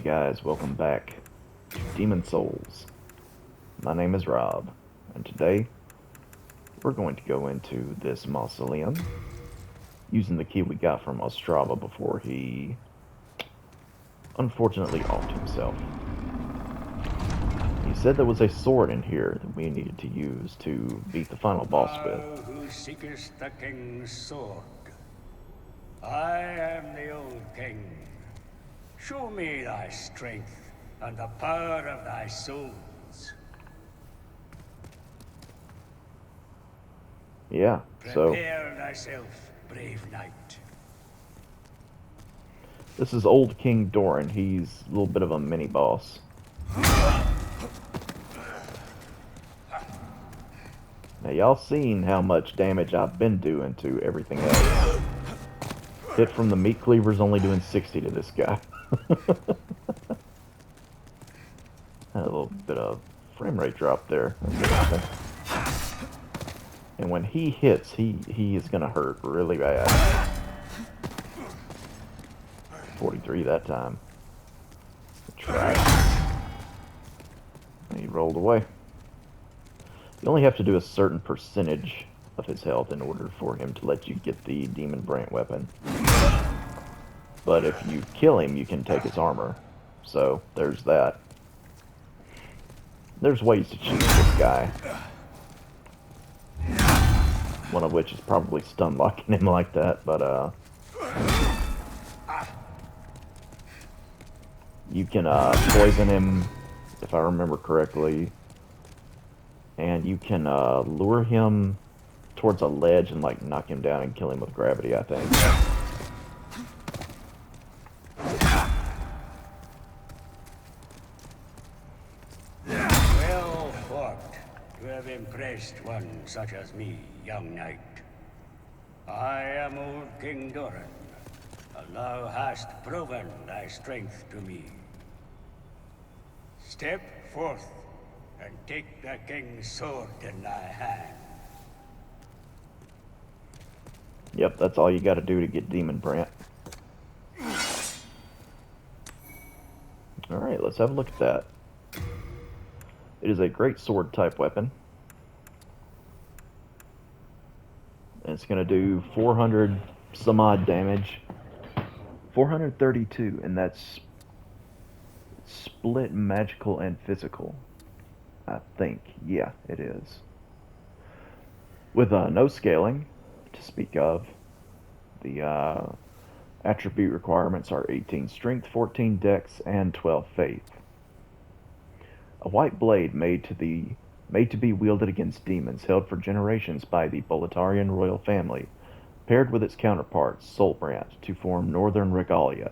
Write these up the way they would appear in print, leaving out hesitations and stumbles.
Hey guys, welcome back to Demon Souls. My name is Rob, and today we're going to go into this mausoleum using the key we got from Ostrava before he unfortunately offed himself. He said there was a sword in here that we needed to use to beat the final boss with. Thou who seekest the king's sword, I am the old king. Show me thy strength and the power of thy souls. Yeah, so Prepare thyself, brave knight. this is Old King Doran. He's a little bit of a mini-boss. Now y'all seen how much damage I've been doing to everything else. Hit from the meat cleaver's only doing 60 to this guy. Had a little bit of frame rate drop there. And when he hits, he is gonna hurt really bad. 43 that time. Try. He rolled away. You only have to do a certain percentage of his health in order for him to let you get the Demon Brant weapon. But if you kill him, you can take his armor. So, there's that. There's ways to cheat this guy. One of which is probably stun locking him like that, but you can poison him, if I remember correctly, and you can lure him towards a ledge and like knock him down and kill him with gravity, I think. Well fought. You have impressed one such as me, young knight. I am old King Doran, and thou hast proven thy strength to me. Step forth and take the king's sword in thy hand. Yep, that's all you gotta do to get Demon Brant. Alright, let's have a look at that. It is a great sword type weapon. And it's gonna do 400 some odd damage. 432, and that's split magical and physical. I think. Yeah, it is. With no scaling to speak of. The attribute requirements are 18 strength, 14 dex, and 12 faith. A white blade made to be wielded against demons, held for generations by the Boletarian royal family, paired with its counterpart, Soulbrand, to form Northern Regalia.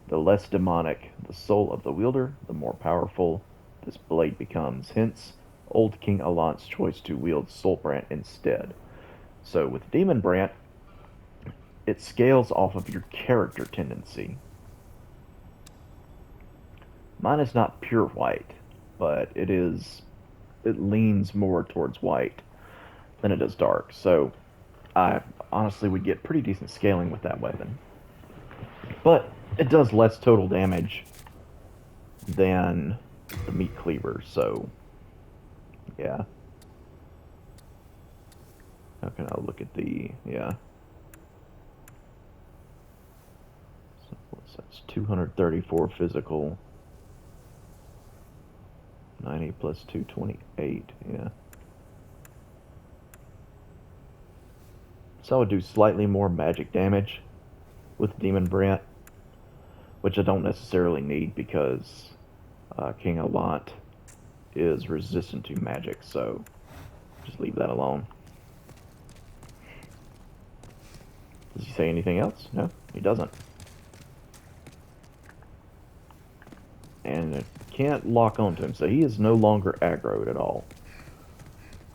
The less demonic the soul of the wielder, the more powerful this blade becomes. Hence, Old King Alant's choice to wield Soulbrand instead. So with Demon Brant, it scales off of your character tendency. Mine is not pure white, but it leans more towards white than it does dark. So I honestly would get pretty decent scaling with that weapon. But it does less total damage than the meat cleaver, so yeah. How can I look at the, yeah. So what's that? It's 234 physical. 90 plus 228, yeah. So I would do slightly more magic damage with Demon Brant, which I don't necessarily need because King Alant is resistant to magic, so just leave that alone. Does he say anything else? No, he doesn't. And it can't lock onto him, so he is no longer aggroed at all.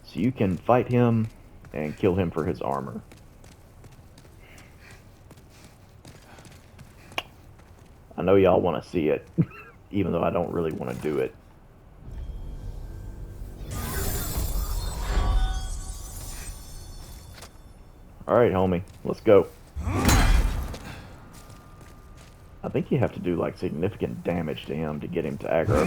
So you can fight him and kill him for his armor. I know y'all want to see it, even though I don't really want to do it. Alright, homie, let's go. I think you have to do like significant damage to him to get him to aggro.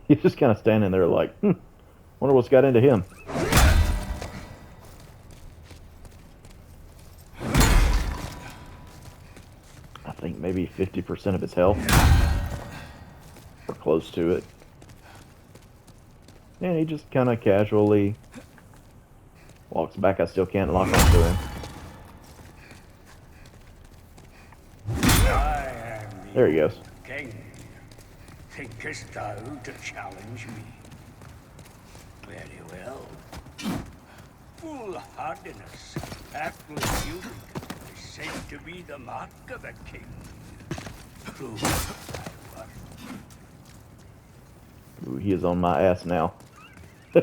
He's just kind of standing there like, wonder what's got into him. I think maybe 50% of his health. Or close to it. And he just kind of casually walks back. I still can't lock onto him. There he goes. King, thinkest thou to challenge me? Very well. Foolhardiness, aptitude, is said to be the mark of a king. Prove thy worth. Ooh, he is on my ass now. I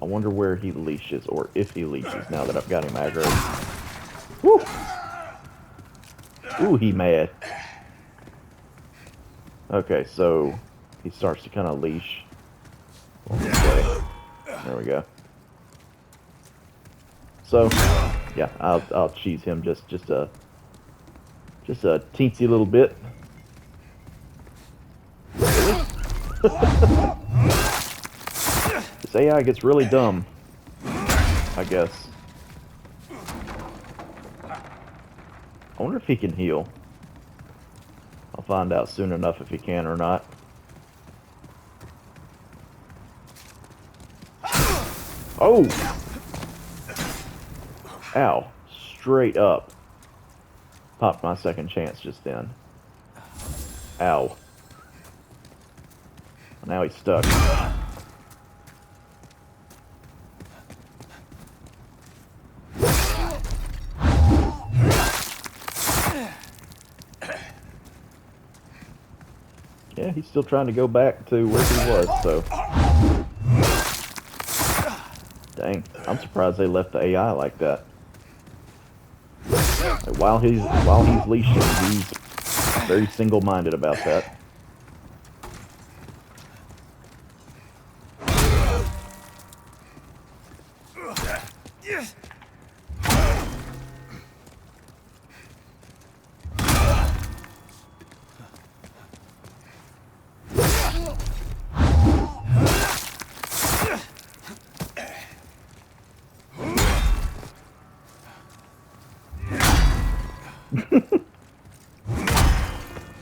wonder where he leashes, or if he leashes now that I've got him aggro. Woo! Ooh, he mad. Okay, so he starts to kind of leash. There we go. So, yeah, I'll cheese him just a teensy little bit. This AI gets really dumb, I guess. I wonder if he can heal. I'll find out soon enough if he can or not. Oh! Ow. Straight up. Popped my second chance just then. Ow. Now he's stuck. Yeah, he's still trying to go back to where he was, so. Dang, I'm surprised they left the AI like that. Like, while he's leashing, he's very single-minded about that.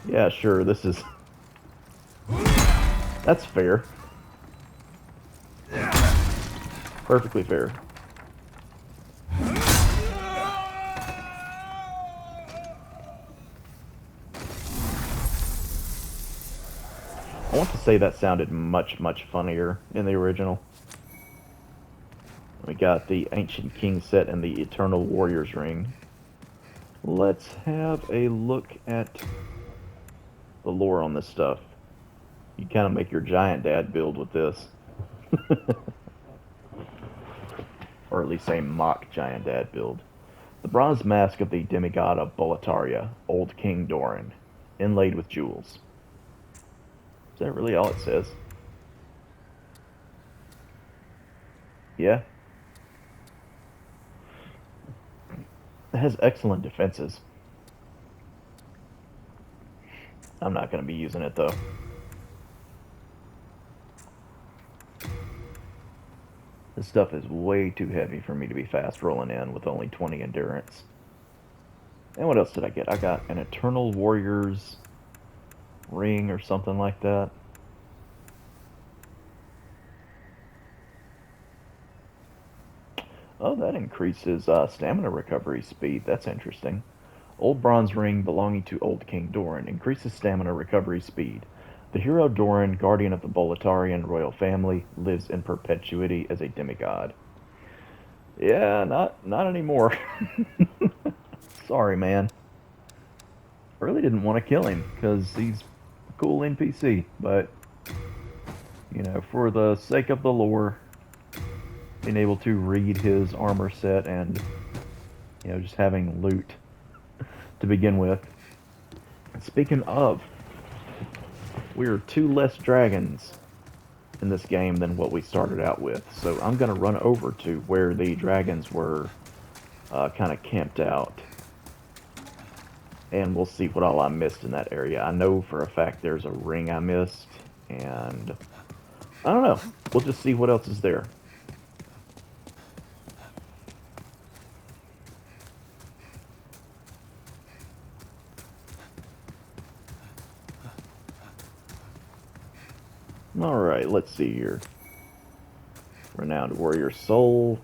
Yeah, sure, this is... That's fair. Perfectly fair. I want to say that sounded much, much funnier in the original. We got the Ancient King set and the Eternal Warriors ring. Let's have a look at the lore on this stuff. You kind of make your giant dad build with this. Or at least a mock giant dad build. The bronze mask of the demigod of Boletaria, Old King Doran, inlaid with jewels. Is that really all it says? Yeah. It has excellent defenses. I'm not going to be using it though. This stuff is way too heavy for me to be fast rolling in with only 20 endurance. And what else did I get? I got an Eternal Warriors ring or something like that. Oh, that increases stamina recovery speed. That's interesting. Old bronze ring belonging to Old King Doran increases stamina recovery speed. The hero Doran, guardian of the Boletarian royal family, lives in perpetuity as a demigod. Yeah, not anymore. Sorry, man. I really didn't want to kill him because he's a cool NPC, but you know, for the sake of the lore, being able to read his armor set and you know just having loot to begin with, Speaking of, we're two less dragons in this game than what we started out with. So I'm going to run over to where the dragons were kind of camped out. And we'll see what all I missed in that area. I know for a fact there's a ring I missed. And I don't know. We'll just see what else is there. Alright, let's see here. Renowned Warrior Soul.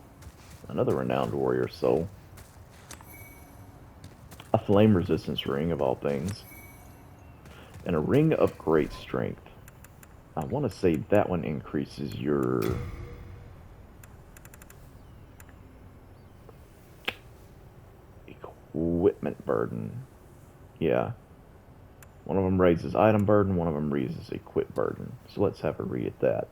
Another Renowned Warrior Soul. A Flame Resistance Ring, of all things. And a Ring of Great Strength. I want to say that one increases your... equipment burden. Yeah. One of them raises item burden, one of them raises equip burden. So let's have a read at that.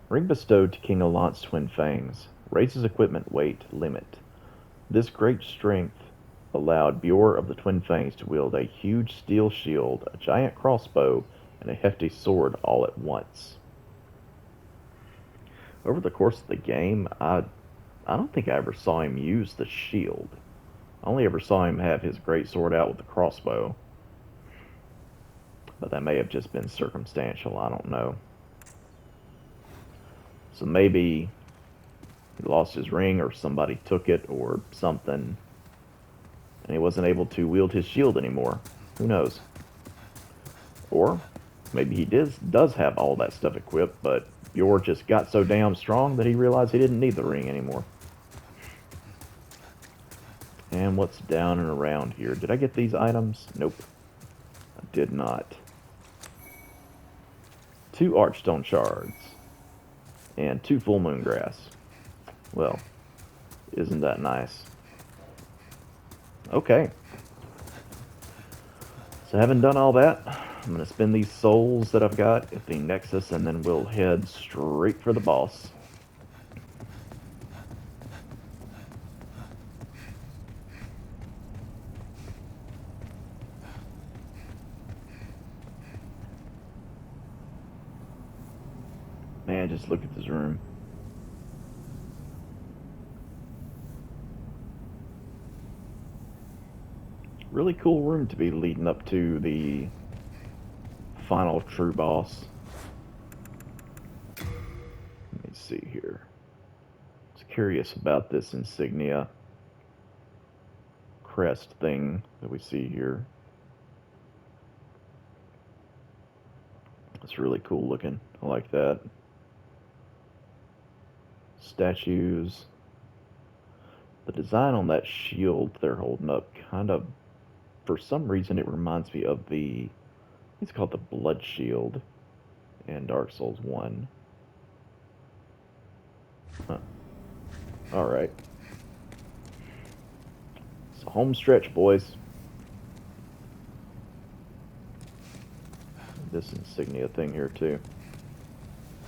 Ring bestowed to King Alant's Twin Fangs. Raises equipment weight limit. This great strength allowed Bjor of the Twin Fangs to wield a huge steel shield, a giant crossbow, and a hefty sword all at once. Over the course of the game, I don't think I ever saw him use the shield. I only ever saw him have his great sword out with the crossbow. But that may have just been circumstantial, I don't know. So maybe he lost his ring or somebody took it or something. And he wasn't able to wield his shield anymore. Who knows? Or maybe he does have all that stuff equipped, but Bjor just got so damn strong that he realized he didn't need the ring anymore. And what's down and around here? Did I get these items? Nope. I did not. 2 Archstone Shards. And 2 Full Moon Grass. Well, isn't that nice? Okay. So having done all that, I'm going to spend these souls that I've got at the Nexus, and then we'll head straight for the boss. Man, just look at this room. Really cool room to be leading up to the final true boss. Let me see here. I was curious about this insignia crest thing that we see here. It's really cool looking. I like that. Statues. The design on that shield they're holding up kind of, for some reason, it reminds me of it's called the Blood Shield in Dark Souls 1. Huh. Alright. So home stretch, boys. This insignia thing here, too.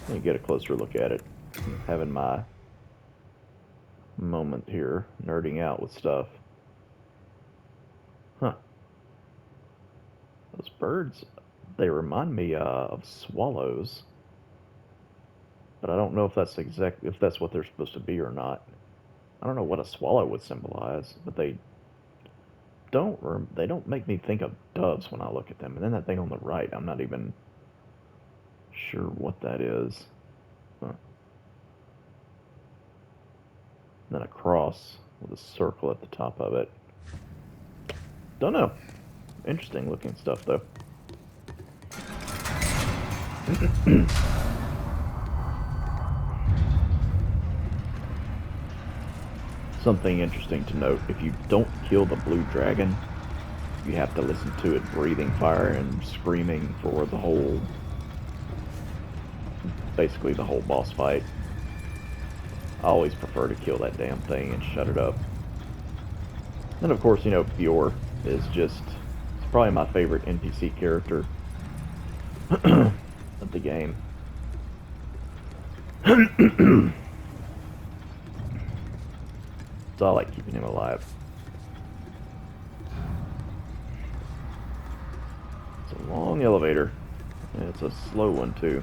Let me get a closer look at it. I'm having my moment here, nerding out with stuff. Huh. Those birds, they remind me of swallows. But I don't know if that's what they're supposed to be or not. I don't know what a swallow would symbolize, but they don't make me think of doves when I look at them. And then that thing on the right, I'm not even sure what that is. Huh. Then a cross with a circle at the top of it. Don't know. Interesting looking stuff, though. Something interesting to note, if you don't kill the blue dragon, you have to listen to it breathing fire and screaming for basically the whole boss fight. I always prefer to kill that damn thing and shut it up. And of course, Bjor is it's probably my favorite NPC character of the game. So I like keeping him alive. Long elevator. And it's a slow one, too.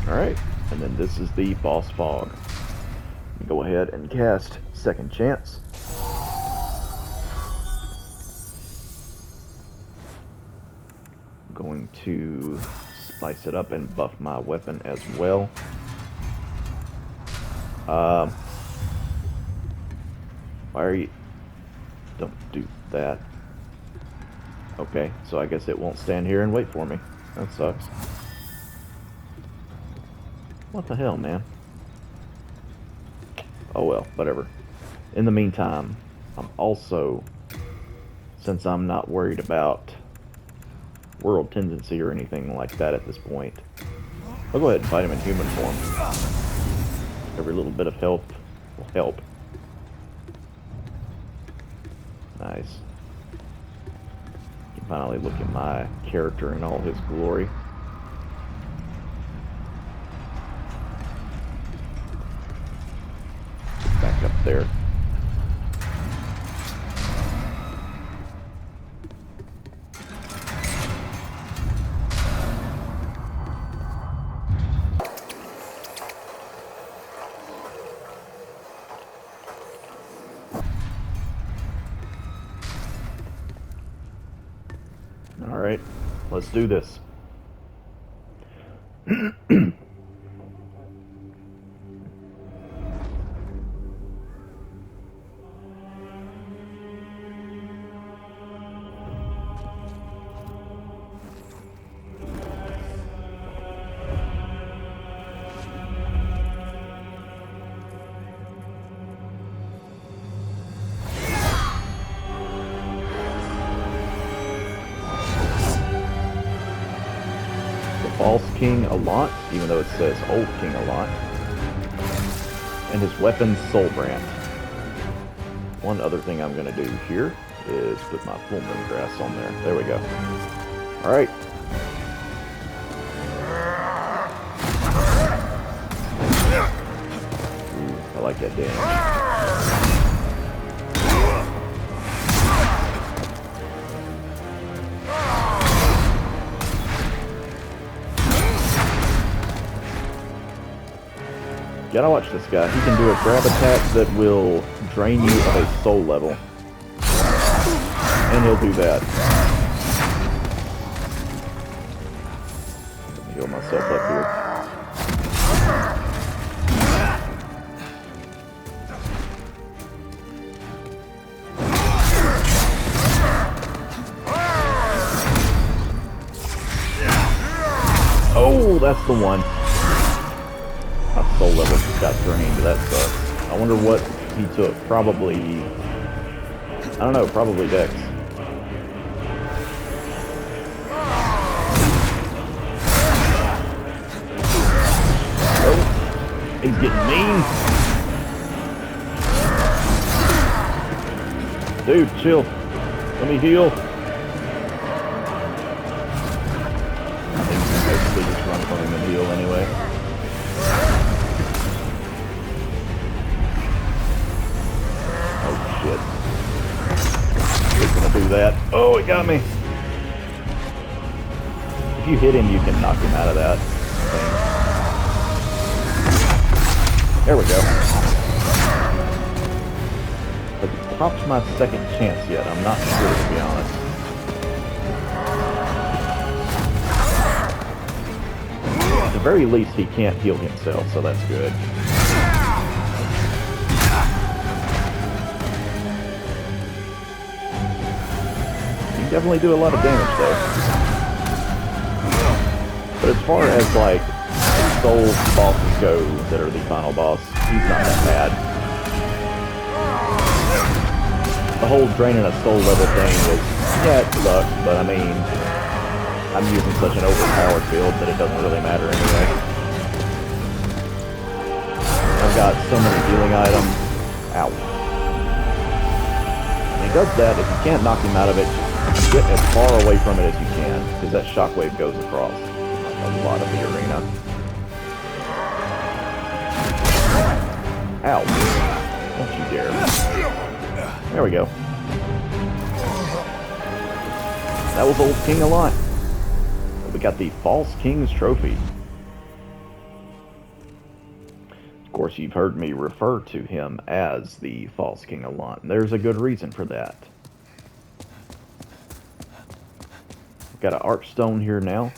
Alright, and then this is the boss fog. Go ahead and cast Second Chance. I'm going to spice it up and buff my weapon as well. Why are you... Don't do that. Okay, so I guess it won't stand here and wait for me. That sucks. What the hell, man? Oh well, whatever. In the meantime, I'm also, since I'm not worried about world tendency or anything like that at this point, I'll go ahead and fight him in human form. Every little bit of help will help. Nice. You can finally look at my character in all his glory. Back up there. Alright, let's do this. False King Alant, even though it says Old King Alant. And his weapon, Soulbrand. One other thing I'm going to do here is put my full moon grass on there. There we go. Alright. I like that damage. Gotta watch this guy. He can do a grab attack that will drain you of a soul level. And he'll do that. Let me heal myself up here. Oh, that's the one. My soul level got drained. That sucks. I wonder what he took. Probably... I don't know. Probably Dex. Oh, he's getting mean. Dude, chill. Let me heal. I think you can basically just run from him and heal anyway. Shit. He's gonna do that. Oh, it got me. If you hit him, you can knock him out of that thing. There we go. Have you popped my second chance yet? I'm not sure, to be honest. At the very least, he can't heal himself, so that's good. Definitely do a lot of damage though. But as far as like soul bosses go that are the final boss, he's not that bad. The whole draining a soul level thing is, yeah, it sucks, but I mean, I'm using such an overpowered build that it doesn't really matter anyway. I've got so many healing items. Ow. And he does that. If you can't knock him out of it, get as far away from it as you can, because that shockwave goes across a lot of the arena. Ow. Don't you dare. There we go. That was old King Allant. We got the False King's Trophy. Of course, you've heard me refer to him as the False King Allant. There's a good reason for that. We've got an archstone here now.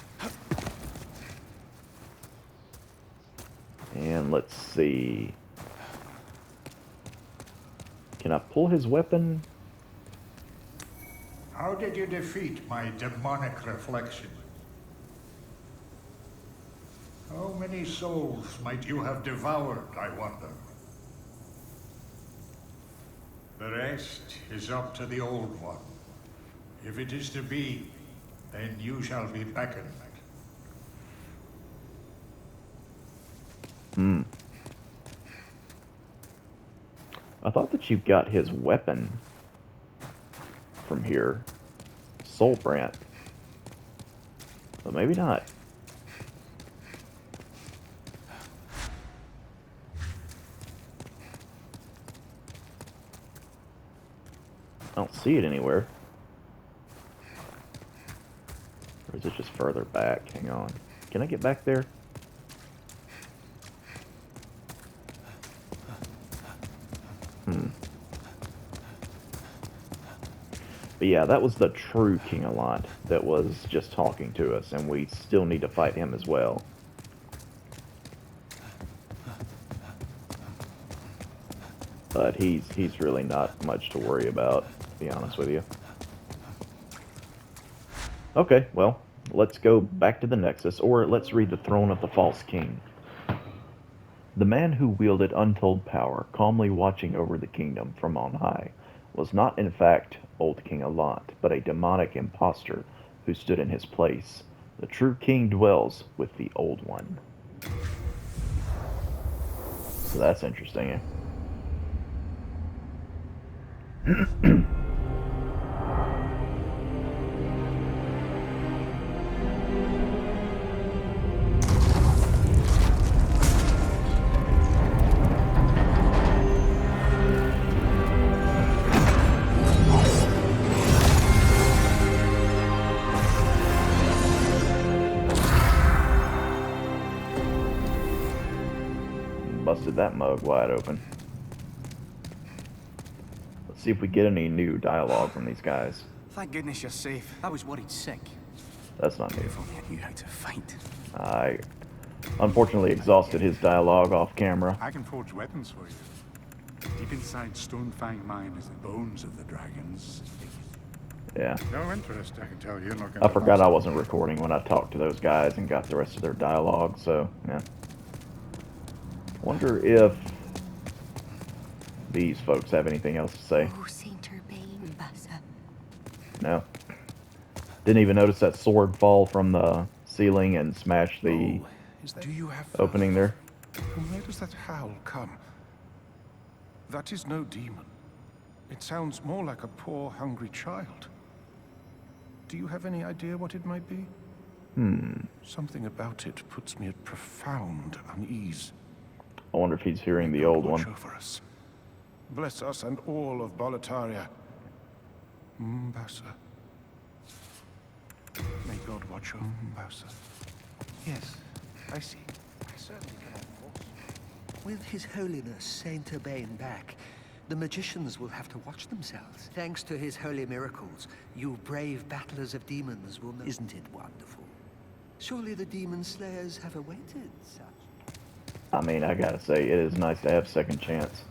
And let's see. Can I pull his weapon? How did you defeat my demonic reflection? How many souls might you have devoured, I wonder? The rest is up to the Old One. If it is to be, then you shall be beckoned. I thought that you got his weapon from here. Soul Brant. But maybe not. I don't see it anywhere. Or is it just further back? Hang on. Can I get back there? But yeah, that was the true King Allant that was just talking to us, and we still need to fight him as well. But he's really not much to worry about, to be honest with you. Okay, well, let's go back to the Nexus, or let's read the Throne of the False King. The man who wielded untold power, calmly watching over the kingdom from on high, was not in fact old King Allant, but a demonic impostor who stood in his place. The true king dwells with the Old One. So that's interesting, eh? Busted that mug wide open. Let's see if we get any new dialogue from these guys. Thank goodness you're safe. I was worried sick. That's not new. If only I knew how to fight. I unfortunately exhausted his dialogue off camera. I can forge weapons for you. Deep inside Stonefang Mine is the bones of the dragons. Yeah. No interest, I can tell you. I forgot I wasn't recording when I talked to those guys and got the rest of their dialogue, so, yeah. Wonder if these folks have anything else to say. Oh, Saint Urbane, Bassa. No. Didn't even notice that sword fall from the ceiling and smash the Do you have opening there. From where does that howl come? That is no demon. It sounds more like a poor, hungry child. Do you have any idea what it might be? Something about it puts me at profound unease. I wonder if he's hearing the old one. Over us. Bless us and all of Boletaria. Mbassa. May God watch over Mbassa. Yes, I see. I certainly cannot force. With His Holiness Saint Urbane back, the magicians will have to watch themselves. Thanks to his holy miracles, you brave battlers of demons will know. Isn't it wonderful? Surely the demon slayers have awaited such. I mean, I gotta say, it is nice to have second chance.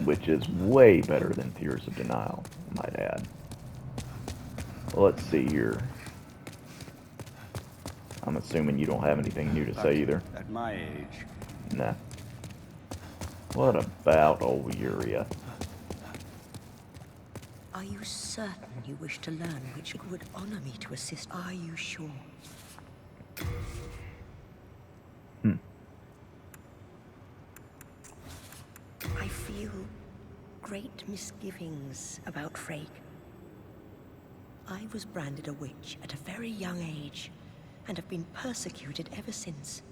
Which is way better than Tears of Denial, I might add. Well, let's see here. I'm assuming you don't have anything new to say either. At my age. Nah. What about old Uria? Are you certain you wish to learn which would honor me to assist? Are you sure? I feel great misgivings about Freyg. I was branded a witch at a very young age, and have been persecuted ever since.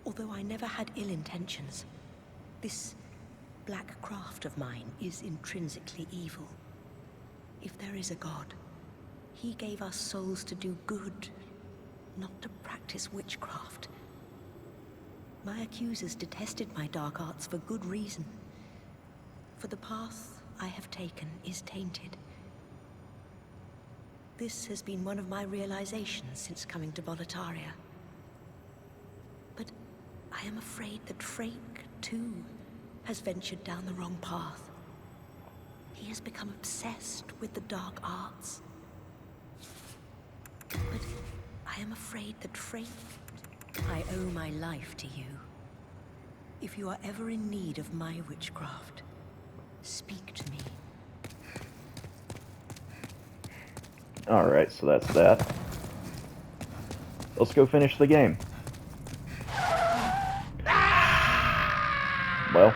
Although I never had ill intentions, this black craft of mine is intrinsically evil. If there is a god, he gave us souls to do good, not to practice witchcraft. My accusers detested my dark arts for good reason. For the path I have taken is tainted. This has been one of my realizations since coming to Volataria. But I am afraid that Frake, too, has ventured down the wrong path. He has become obsessed with the dark arts. But I am afraid that Frake... I owe my life to you. If you are ever in need of my witchcraft, speak to me. Alright, so that's that. Let's go finish the game. Well.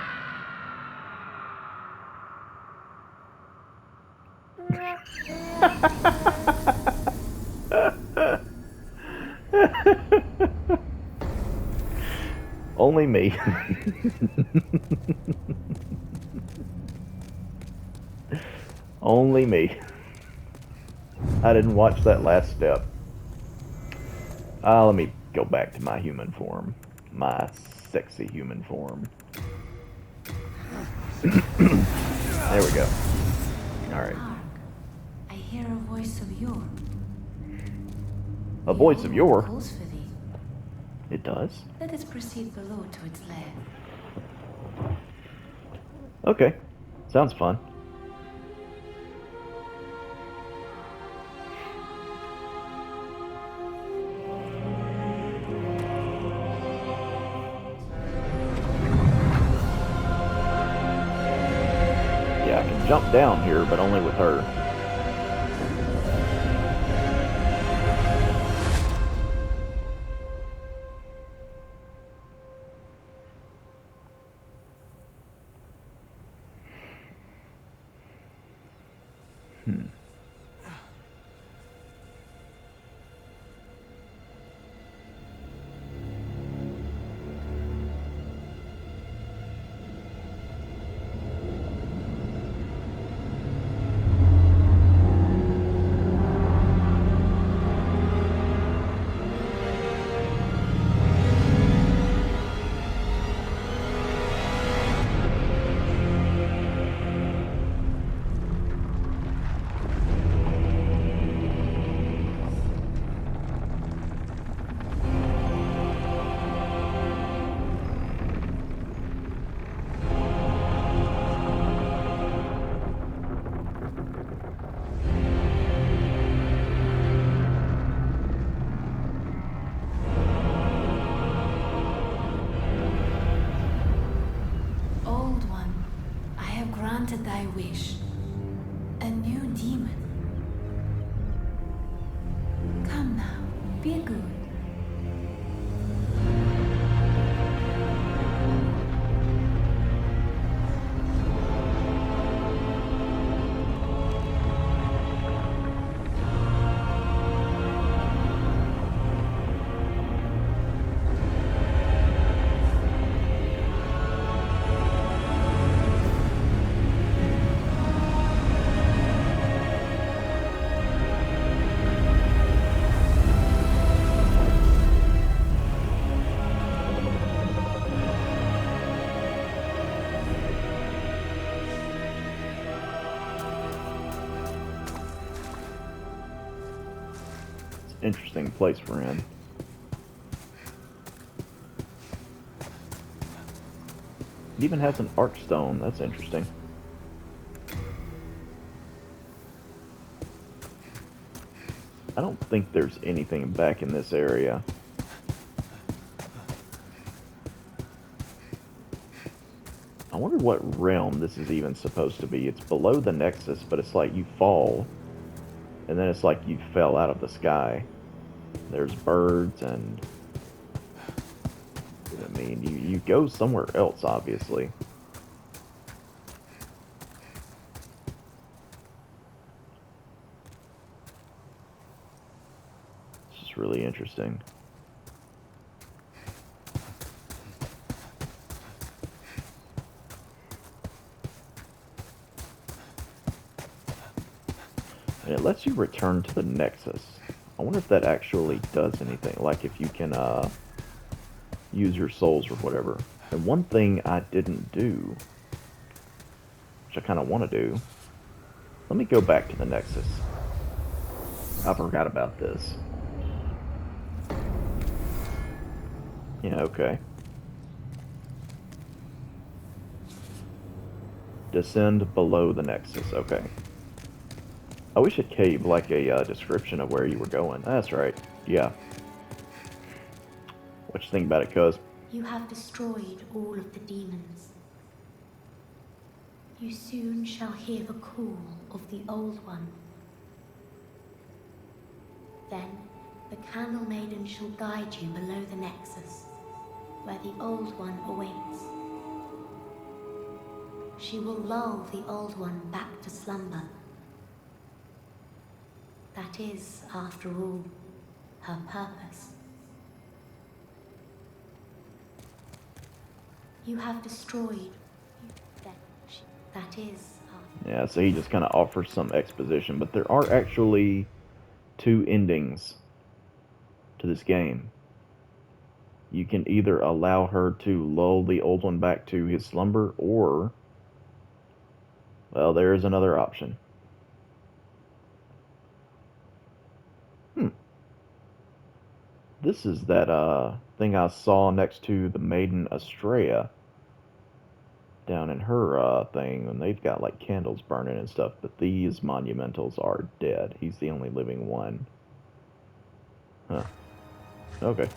Only me. Only me. I didn't watch that last step. Let me go back to my human form. My sexy human form. There we go. Alright. Hark. I hear a voice of yore. A voice of yore? Calls for thee. It does? Let us proceed below to its lair. Okay. Sounds fun. Yeah, I can jump down here, but only with her. Old one, I have granted thy wish. A new demon. Come now, be good. Interesting place we're in. It even has an archstone. That's interesting. I don't think there's anything back in this area. I wonder what realm this is even supposed to be. It's below the Nexus, but it's like you fall, and then it's like you fell out of the sky. There's birds and... I mean, you go somewhere else, obviously. It's just really interesting. And it lets you return to the Nexus. I wonder if that actually does anything, like if you can use your souls or whatever. And one thing I didn't do, which I kind of want to do, let me go back to the Nexus. I forgot about this. Yeah, okay. Descend below the Nexus, okay. I wish it gave like a description of where you were going. That's right, yeah. What you think about it, cuz? You have destroyed all of the demons. You soon shall hear the call of the Old One. Then, the Candle Maiden shall guide you below the Nexus, where the Old One awaits. She will lull the Old One back to slumber. That is, after all, her purpose. You have destroyed. That is. Yeah, so he just kind of offers some exposition, but there are actually two endings to this game. You can either allow her to lull the Old One back to his slumber, or, well, there is another option. This is that thing I saw next to the Maiden Astrea down in her thing, and they've got like candles burning and stuff, but these monumentals are dead. He's the only living one. Huh. Okay.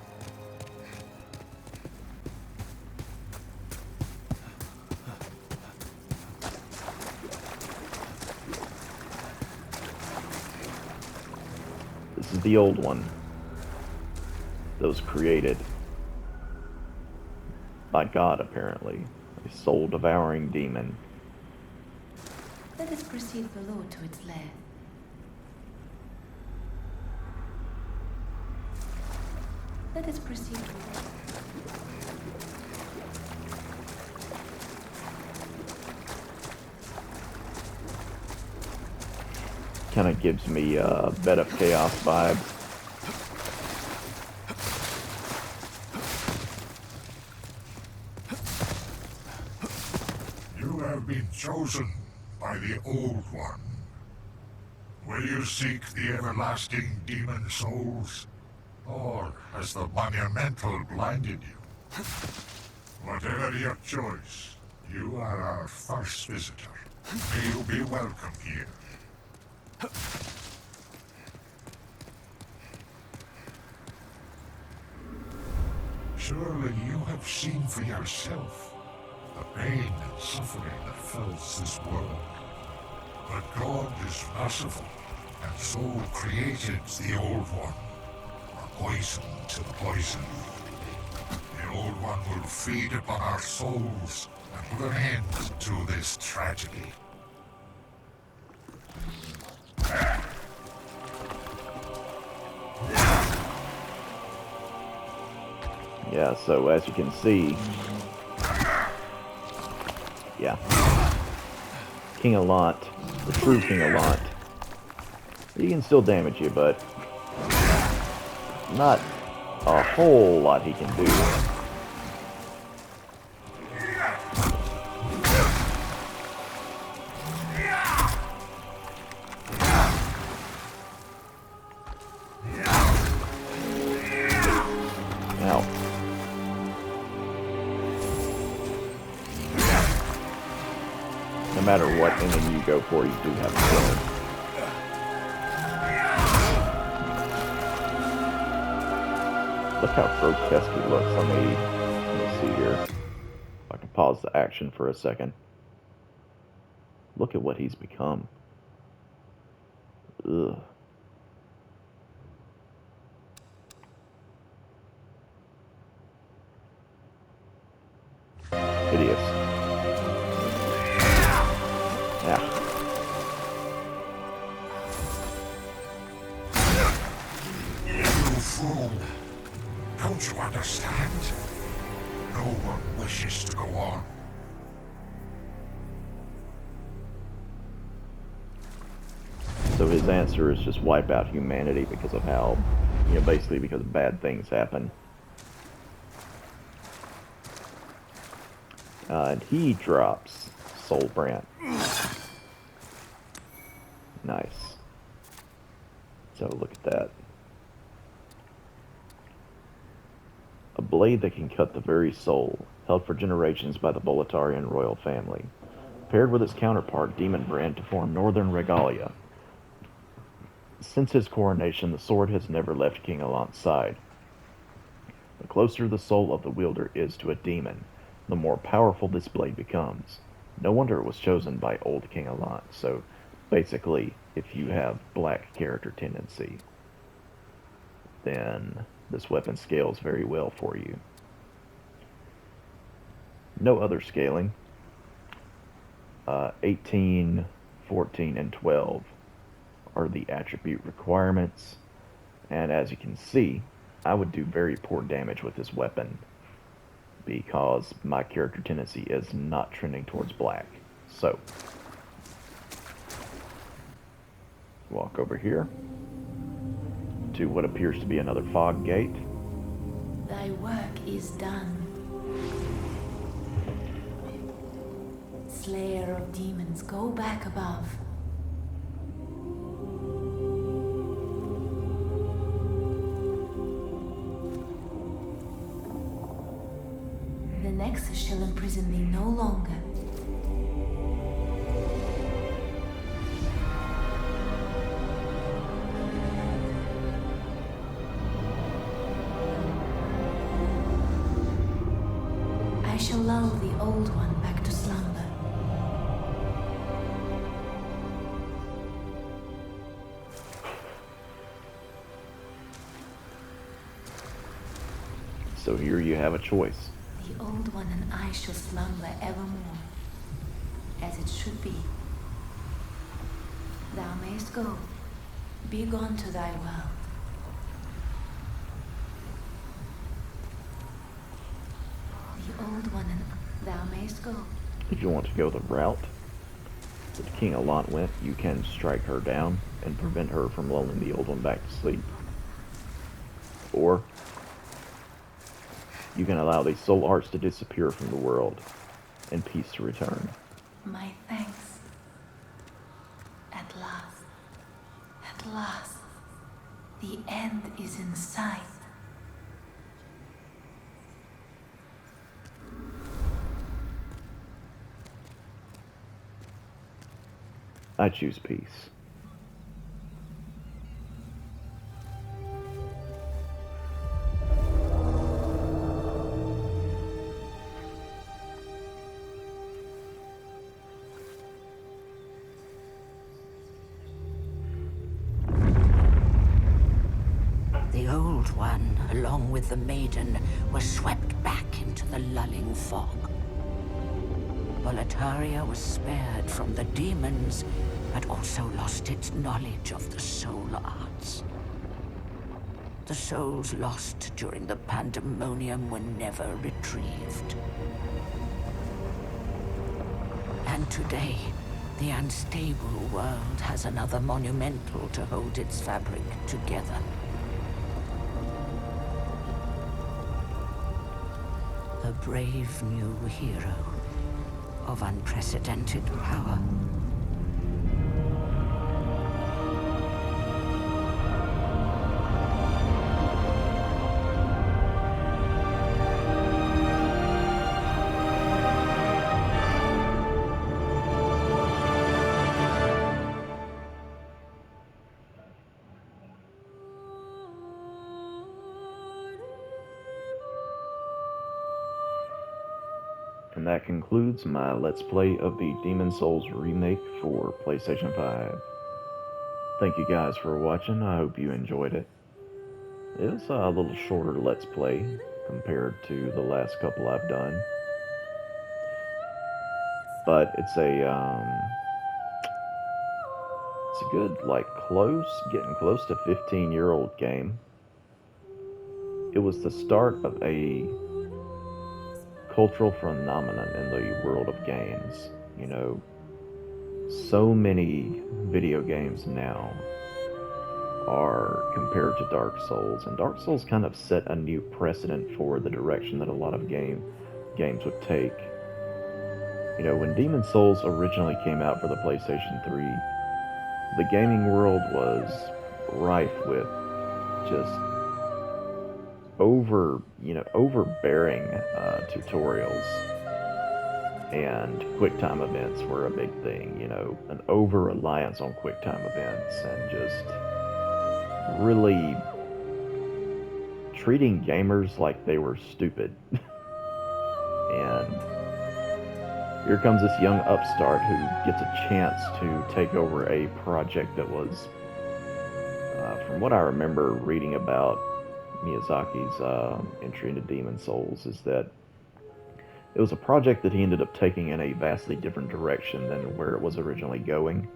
This is the old one that was created by God, apparently. A soul-devouring demon. Let us precede the Lord to its lair. Let us proceed with it. Kind of gives me Bed of Chaos vibes. You have been chosen by the Old One. Will you seek the everlasting demon souls? Or has the monumental blinded you? Whatever your choice, you are our first visitor. May you be welcome here. Surely you have seen for yourself the pain and suffering that fills this world. But God is merciful, and so created the Old One, a poison to the poison. The Old One will feed upon our souls and put an end to this tragedy. Yeah, so as you can see, yeah, King Allant, the true King Allant, he can still damage you, but not a whole lot he can do. Ow. No matter what ending you go for, you do have to win. Look how grotesque he looks. Let me see here. If I can pause the action for a second. Look at what he's become. Ugh. Hideous. Yeah. You fool! Don't you understand? No one wishes to go on. So his answer is just wipe out humanity because of how, basically because bad things happen. And he drops Soul Brand. Nice. So look at that. A blade that can cut the very soul, held for generations by the Boletarian royal family, paired with its counterpart, Demon Brand, to form Northern Regalia. Since his coronation, the sword has never left King Alant's side. The closer the soul of the wielder is to a demon, the more powerful this blade becomes. No wonder it was chosen by old King Alant. So, basically, if you have black character tendency, then this weapon scales very well for you. No other scaling. 18, 14, and 12 are the attribute requirements. And as you can see, I would do very poor damage with this weapon because my character tendency is not trending towards black. So, walk over here to what appears to be another fog gate. Thy work is done. Slayer of demons, go back above. The Nexus shall imprison thee no longer. I shall lull the old one back to slumber. So here you have a choice. The old one and I shall slumber evermore, as it should be. Thou mayst go, be gone to thy world. The old one and thou mayst go. If you want to go the route that King Alant went, you can strike her down and prevent her from lulling the old one back to sleep. Or you can allow these soul hearts to disappear from the world and peace to return. My thanks. At last. At last. The end is in sight. I choose peace. The Old One, along with the Maiden, were swept back into the lulling fog. Boletaria was spared from the demons, but also lost its knowledge of the soul arts. The souls lost during the pandemonium were never retrieved. And today, the unstable world has another monumental to hold its fabric together. A brave new hero of unprecedented power. And that concludes my Let's Play of the Demon Souls remake for PlayStation 5. Thank you guys for watching. I hope you enjoyed it. It was a little shorter Let's Play compared to the last couple I've done. But it's a good, like, getting close to 15-year-old game. It was the start of a cultural phenomenon in the world of games. You know, so many video games now are compared to Dark Souls, and Dark Souls kind of set a new precedent for the direction that a lot of games would take. You know, when Demon Souls originally came out for the PlayStation 3, the gaming world was rife with just overbearing tutorials, and QuickTime events were a big thing. You know, an over reliance on QuickTime events, and just really treating gamers like they were stupid. And here comes this young upstart who gets a chance to take over a project that was, from what I remember reading about Miyazaki's entry into Demon Souls, is that it was a project that he ended up taking in a vastly different direction than where it was originally going.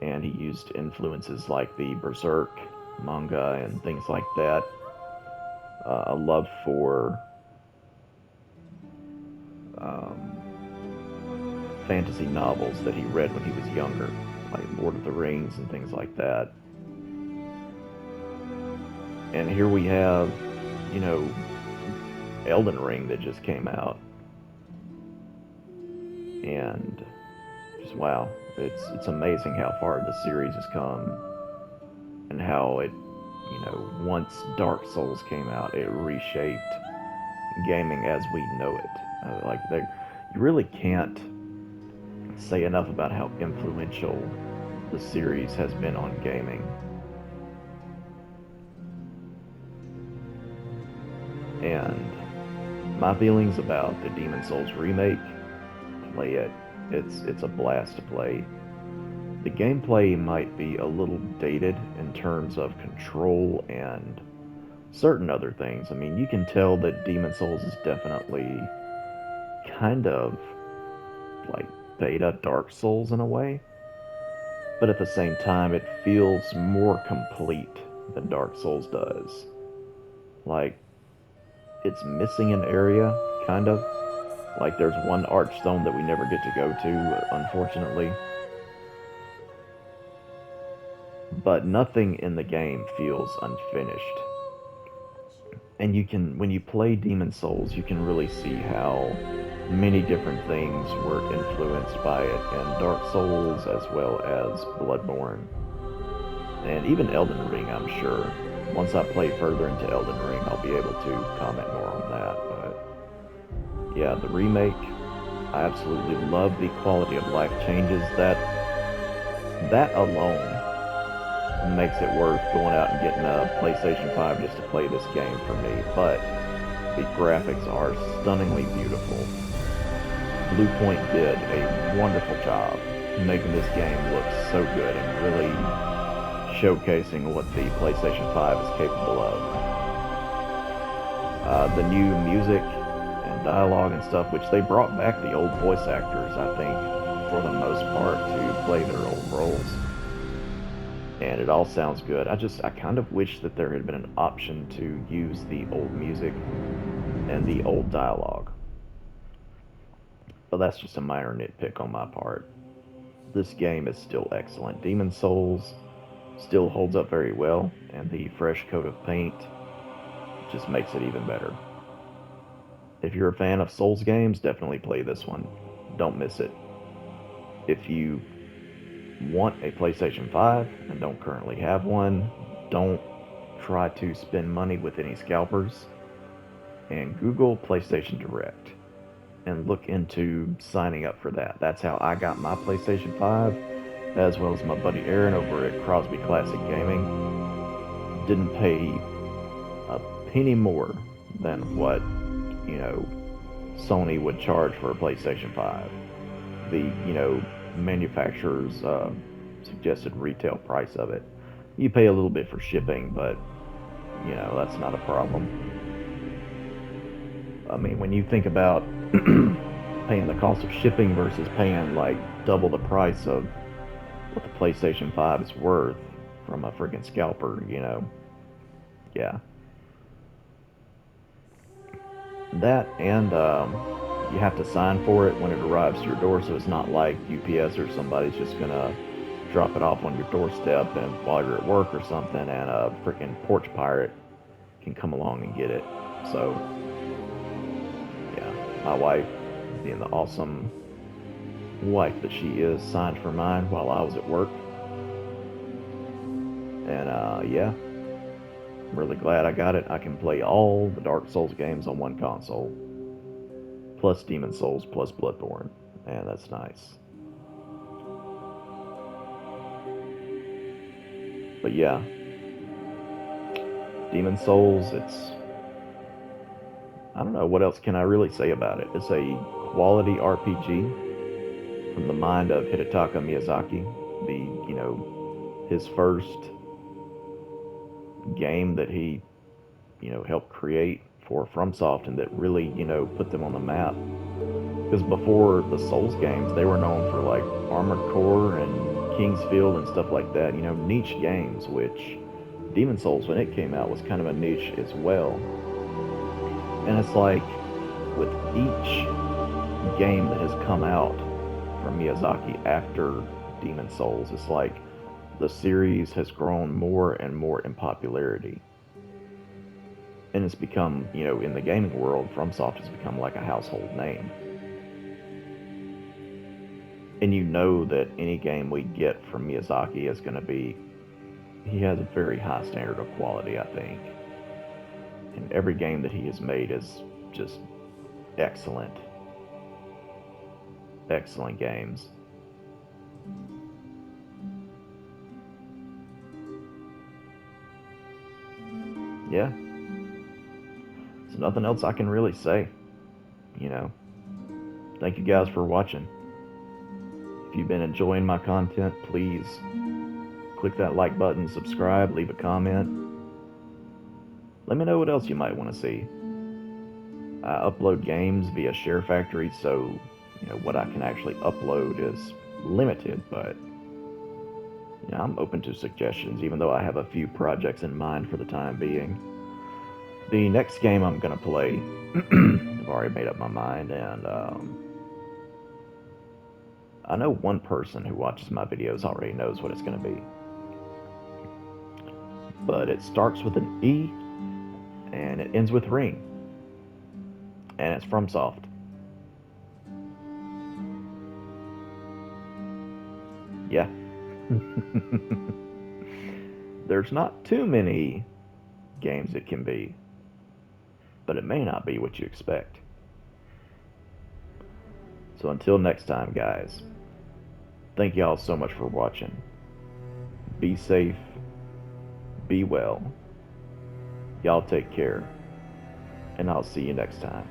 And he used influences like the Berserk manga and things like that. A love for um, fantasy novels that he read when he was younger, like Lord of the Rings and things like that. And here we have, you know, Elden Ring that just came out. And just wow, it's amazing how far the series has come, and how it, you know, once Dark Souls came out, it reshaped gaming as we know it. You really can't say enough about how influential the series has been on gaming. And my feelings about the Demon Souls remake, play it. It's a blast to play. The gameplay might be a little dated in terms of control and certain other things. I mean, you can tell that Demon Souls is definitely kind of like beta Dark Souls in a way, but at the same time, it feels more complete than Dark Souls does. Like, it's missing an area, kind of. Like, there's one archstone that we never get to go to, unfortunately. But nothing in the game feels unfinished. And you can, when you play Demon Souls, you can really see how many different things were influenced by it in Dark Souls as well as Bloodborne. And even Elden Ring, I'm sure. Once I play further into Elden Ring, I'll be able to comment more on that. But yeah, the remake, I absolutely love the quality of life changes. That alone makes it worth going out and getting a PlayStation 5 just to play this game for me. But the graphics are stunningly beautiful. Bluepoint did a wonderful job making this game look so good and really showcasing what the PlayStation 5 is capable of. The new music and dialogue and stuff, which they brought back the old voice actors, I think, for the most part, to play their old roles. And it all sounds good. I kind of wish that there had been an option to use the old music and the old dialogue. But that's just a minor nitpick on my part. This game is still excellent. Demon Souls still holds up very well, and the fresh coat of paint just makes it even better. If you're a fan of Souls games, definitely play this one. Don't miss it. If you want a PlayStation 5 and don't currently have one, don't try to spend money with any scalpers, and Google PlayStation Direct and look into signing up for that. That's how I got my PlayStation 5, as well as my buddy Aaron over at Crosby Classic Gaming. Didn't pay a penny more than what, you know, Sony would charge for a PlayStation 5. The, you know, manufacturer's suggested retail price of it. You pay a little bit for shipping, but, you know, that's not a problem. I mean, when you think about paying the cost of shipping versus paying like double the price of what the PlayStation 5 is worth from a freaking scalper, you know, yeah. That and you have to sign for it when it arrives to your door, so it's not like UPS or somebody's just gonna drop it off on your doorstep and while you're at work or something, and a freaking porch pirate can come along and get it. So, yeah, my wife, being the awesome wife that she is, signed for mine while I was at work. And yeah, I'm really glad I got it. I can play all the Dark Souls games on one console, plus Demon Souls, plus Bloodborne, and that's nice. But yeah, Demon Souls, I don't know what else can I really say about it. It's a quality RPG from the mind of Hidetaka Miyazaki, his first game that he, helped create for FromSoft and that really, put them on the map. Because before the Souls games, they were known for like Armored Core and Kingsfield and stuff like that, niche games, which Demon Souls, when it came out, was kind of a niche as well. And it's like, with each game that has come out from Miyazaki after Demon Souls, it's like the series has grown more and more in popularity. And it's become, in the gaming world, FromSoft has become like a household name. And you know that any game we get from Miyazaki is going to be, he has a very high standard of quality, I think. And every game that he has made is just excellent. Excellent games. Yeah. There's nothing else I can really say. Thank you guys for watching. If you've been enjoying my content, please click that like button, subscribe, leave a comment. Let me know what else you might want to see. I upload games via Share Factory, so what I can actually upload is limited, but I'm open to suggestions, even though I have a few projects in mind for the time being. The next game I'm going to play, I've already made up my mind, and I know one person who watches my videos already knows what it's going to be. But it starts with an E, and it ends with ring. And it's FromSoft. Yeah. There's not too many games it can be, but it may not be what you expect. So until next time, guys, thank y'all so much for watching. Be safe, be well, y'all take care, and I'll see you next time.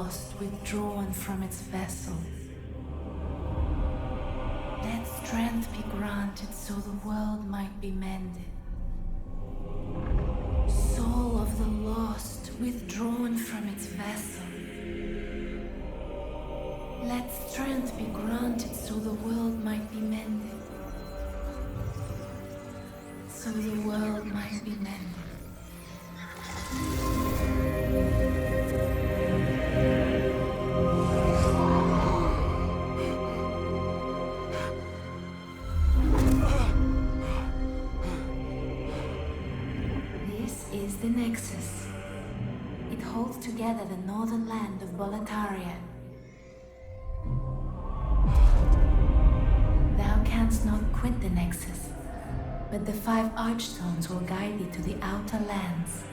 lost withdrawn from its vessel. Let strength be granted so the world might be mended. Soul of the lost withdrawn from its vessel. Let strength be granted so the world might be mended. So the world might be mended. This is the Nexus. It holds together the northern land of Boletaria. Thou canst not quit the Nexus, but the 5 Archstones will guide thee to the outer lands.